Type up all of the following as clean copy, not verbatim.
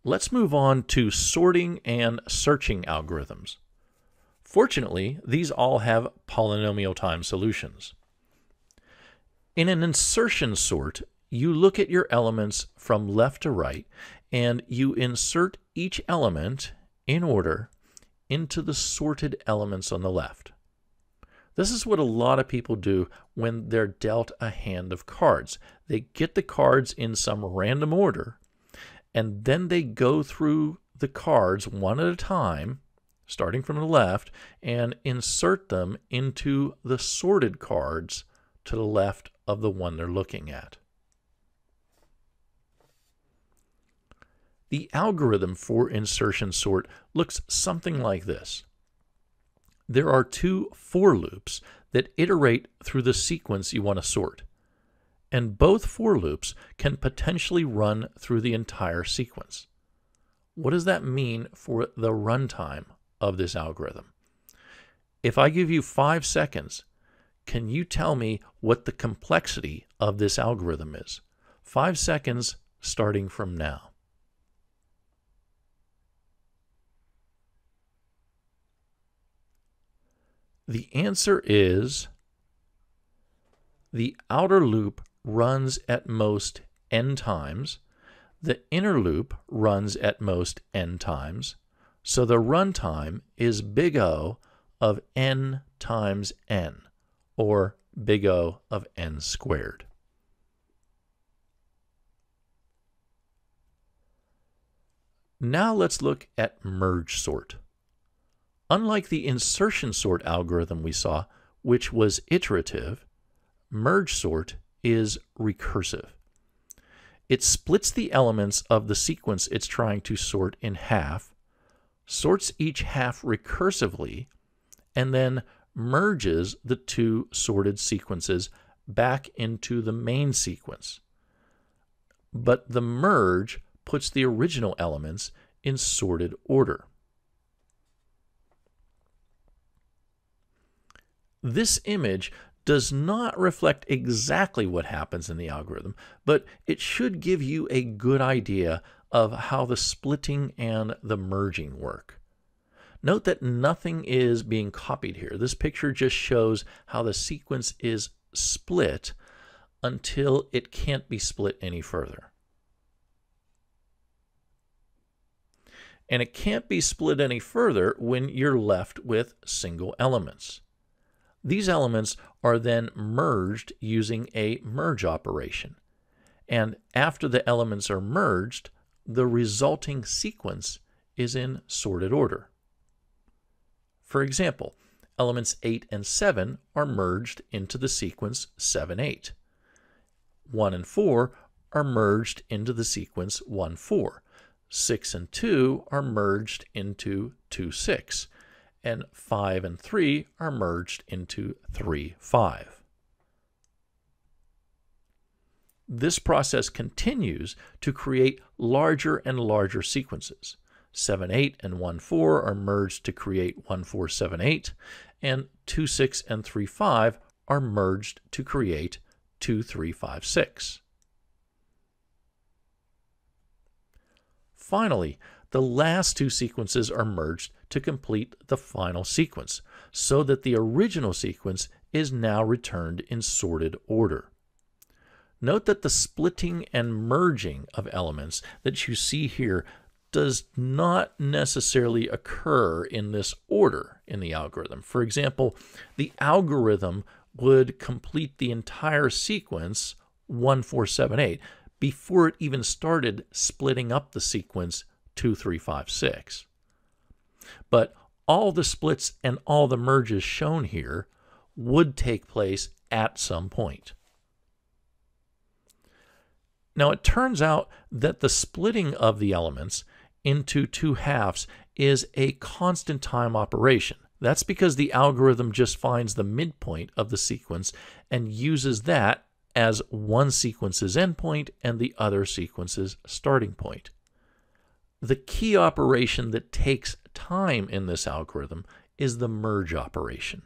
Let's move on to sorting and searching algorithms. Fortunately, these all have polynomial time solutions. In an insertion sort, you look at your elements from left to right and you insert each element in order into the sorted elements on the left. This is what a lot of people do when they're dealt a hand of cards. They get the cards in some random order, and then they go through the cards one at a time, starting from the left, and insert them into the sorted cards to the left of the one they're looking at. The algorithm for insertion sort looks something like this. There are two for loops that iterate through the sequence you want to sort, and both for loops can potentially run through the entire sequence. What does that mean for the runtime of this algorithm? If I give you 5 seconds, can you tell me what the complexity of this algorithm is? 5 seconds starting from now. The answer is the outer loop runs at most n times, the inner loop runs at most n times, so the runtime is big O of n times n, or big O of n squared. Now let's look at merge sort. Unlike the insertion sort algorithm we saw, which was iterative, merge sort is recursive. It splits the elements of the sequence it's trying to sort in half, sorts each half recursively, and then merges the two sorted sequences back into the main sequence. But the merge puts the original elements in sorted order. This image does not reflect exactly what happens in the algorithm, but it should give you a good idea of how the splitting and the merging work. Note that nothing is being copied here. This picture just shows how the sequence is split until it can't be split any further. And it can't be split any further when you're left with single elements. These elements are then merged using a merge operation. And after the elements are merged, the resulting sequence is in sorted order. For example, elements 8 and 7 are merged into the sequence 7, 8. 1 and 4 are merged into the sequence 1, 4. 6 and 2 are merged into 2, 6. And 5 and 3 are merged into 3, 5. This process continues to create larger and larger sequences. 7, 8 and 1, 4 are merged to create 1, 4, 7, 8, and 2, 6 and 3, 5 are merged to create 2, 3, 5, 6. Finally, the last two sequences are merged to complete the final sequence, so that the original sequence is now returned in sorted order. Note that the splitting and merging of elements that you see here does not necessarily occur in this order in the algorithm. For example, the algorithm would complete the entire sequence 1, 4, 7, 8 before it even started splitting up the sequence 2, 3, 5, 6. But all the splits and all the merges shown here would take place at some point. Now it turns out that the splitting of the elements into two halves is a constant time operation. That's because the algorithm just finds the midpoint of the sequence and uses that as one sequence's endpoint and the other sequence's starting point. The key operation that takes time in this algorithm is the merge operation.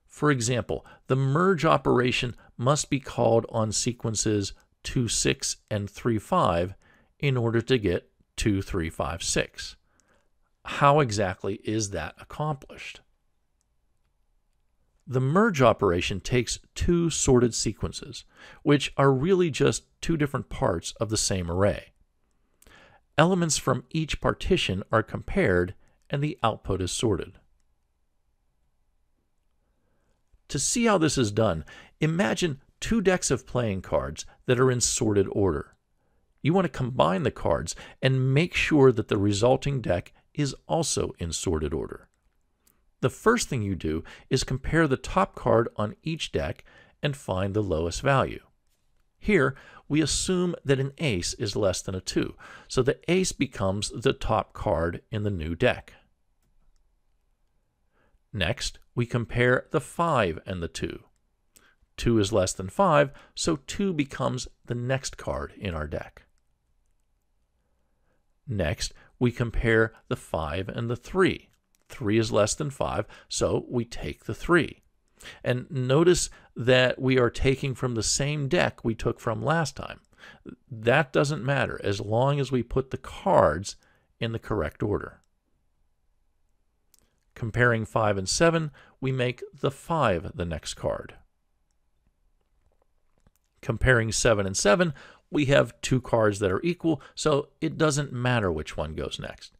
For example, the merge operation must be called on sequences 2, 6 and 3, 5 in order to get 2, 3, 5, 6. How exactly is that accomplished? The merge operation takes two sorted sequences, which are really just two different parts of the same array. Elements from each partition are compared and the output is sorted. To see how this is done, imagine two decks of playing cards that are in sorted order. You want to combine the cards and make sure that the resulting deck is also in sorted order. The first thing you do is compare the top card on each deck and find the lowest value. Here, we assume that an ace is less than a 2, so the ace becomes the top card in the new deck. Next, we compare the 5 and the 2. 2 is less than 5, so 2 becomes the next card in our deck. Next, we compare the 5 and the 3. 3 is less than 5, so we take the 3. And notice that we are taking from the same deck we took from last time. That doesn't matter as long as we put the cards in the correct order. Comparing 5 and 7, we make the 5 the next card. Comparing 7 and 7, we have two cards that are equal, so it doesn't matter which one goes next.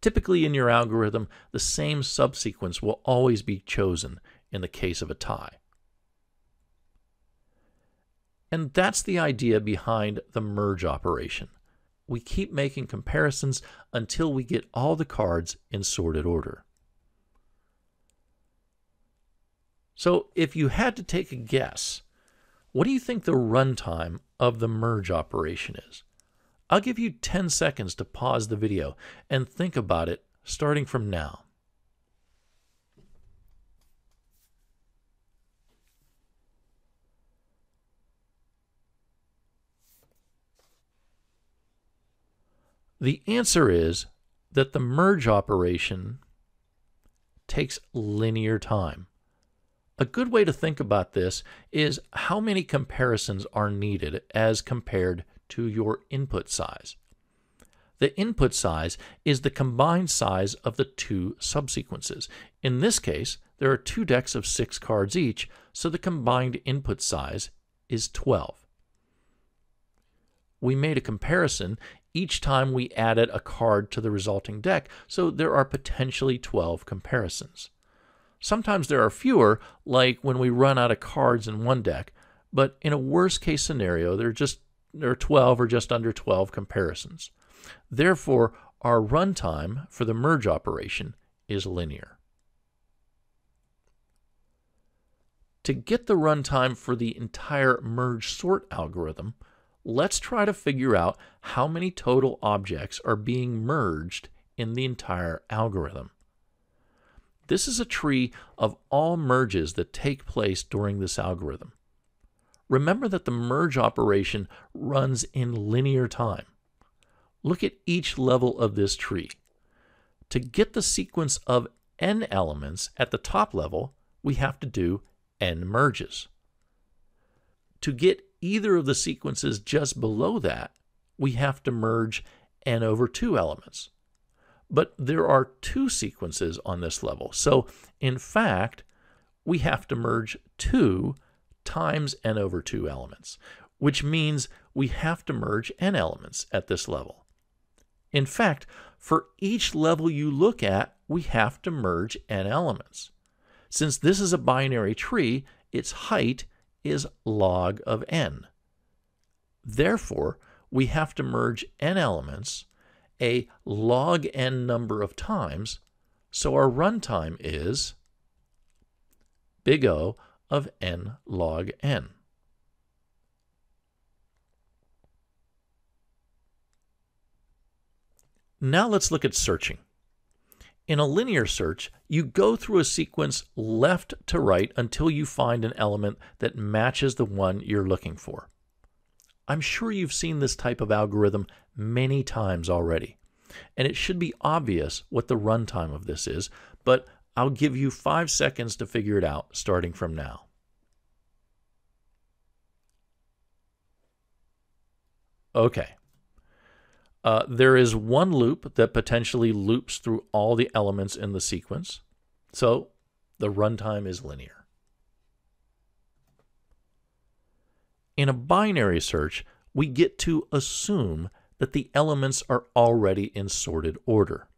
Typically in your algorithm, the same subsequence will always be chosen in the case of a tie. And that's the idea behind the merge operation. We keep making comparisons until we get all the cards in sorted order. So if you had to take a guess, what do you think the runtime of the merge operation is? I'll give you 10 seconds to pause the video and think about it starting from now. The answer is that the merge operation takes linear time. A good way to think about this is how many comparisons are needed as compared to your input size. The input size is the combined size of the two subsequences. In this case, there are two decks of 6 cards each, so the combined input size is 12. We made a comparison each time we added a card to the resulting deck, so there are potentially 12 comparisons. Sometimes there are fewer, like when we run out of cards in one deck, but in a worst-case scenario, there are 12 or just under 12 comparisons. Therefore, our runtime for the merge operation is linear. To get the runtime for the entire merge sort algorithm, let's try to figure out how many total objects are being merged in the entire algorithm. This is a tree of all merges that take place during this algorithm. Remember that the merge operation runs in linear time. Look at each level of this tree. To get the sequence of n elements at the top level, we have to do n merges. To get either of the sequences just below that, we have to merge n over 2 elements. But there are 2 sequences on this level, so in fact, we have to merge 2 times n over 2 elements, which means we have to merge n elements at this level. In fact, for each level you look at, we have to merge n elements. Since this is a binary tree, its height is log of n. Therefore, we have to merge n elements a log n number of times, so our runtime is big O of n log n. Now let's look at searching. In a linear search, you go through a sequence left to right until you find an element that matches the one you're looking for. I'm sure you've seen this type of algorithm many times already, and it should be obvious what the runtime of this is, but I'll give you 5 seconds to figure it out starting from now. Okay. There is one loop that potentially loops through all the elements in the sequence, so the runtime is linear. In a binary search, we get to assume that the elements are already in sorted order.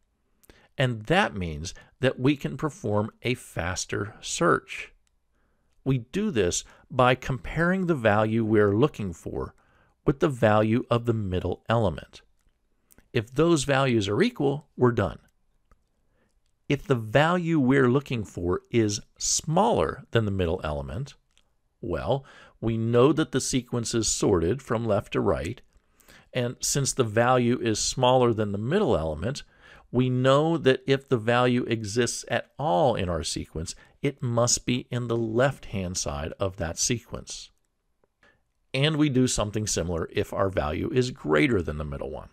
And that means that we can perform a faster search. We do this by comparing the value we're looking for with the value of the middle element. If those values are equal, we're done. If the value we're looking for is smaller than the middle element, well, we know that the sequence is sorted from left to right, and since the value is smaller than the middle element, we know that if the value exists at all in our sequence, it must be in the left-hand side of that sequence. And we do something similar if our value is greater than the middle one.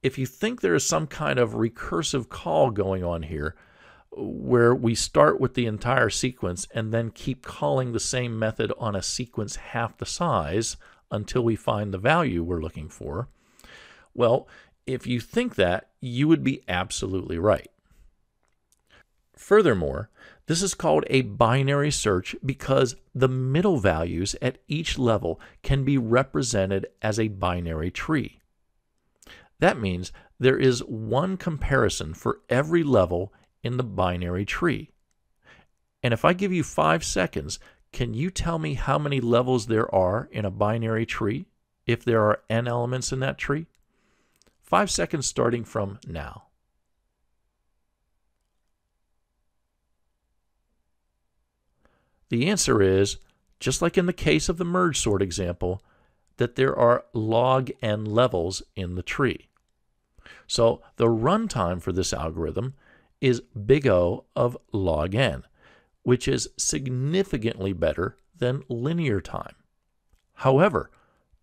If you think there is some kind of recursive call going on here, where we start with the entire sequence and then keep calling the same method on a sequence half the size until we find the value we're looking for, well, if you think that, you would be absolutely right. Furthermore, this is called a binary search because the middle values at each level can be represented as a binary tree. That means there is one comparison for every level in the binary tree. And if I give you 5 seconds, can you tell me how many levels there are in a binary tree if there are n elements in that tree? 5 seconds starting from now. The answer is, just like in the case of the merge sort example, that there are log n levels in the tree. So the runtime for this algorithm is big O of log n, which is significantly better than linear time. However,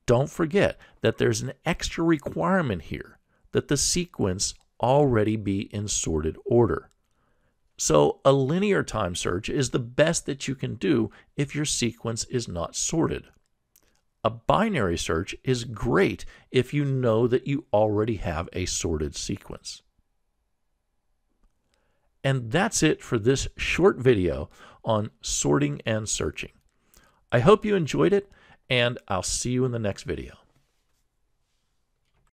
don't forget that there's an extra requirement here, that the sequence already be in sorted order. So a linear time search is the best that you can do if your sequence is not sorted. A binary search is great if you know that you already have a sorted sequence. And that's it for this short video on sorting and searching. I hope you enjoyed it, and I'll see you in the next video.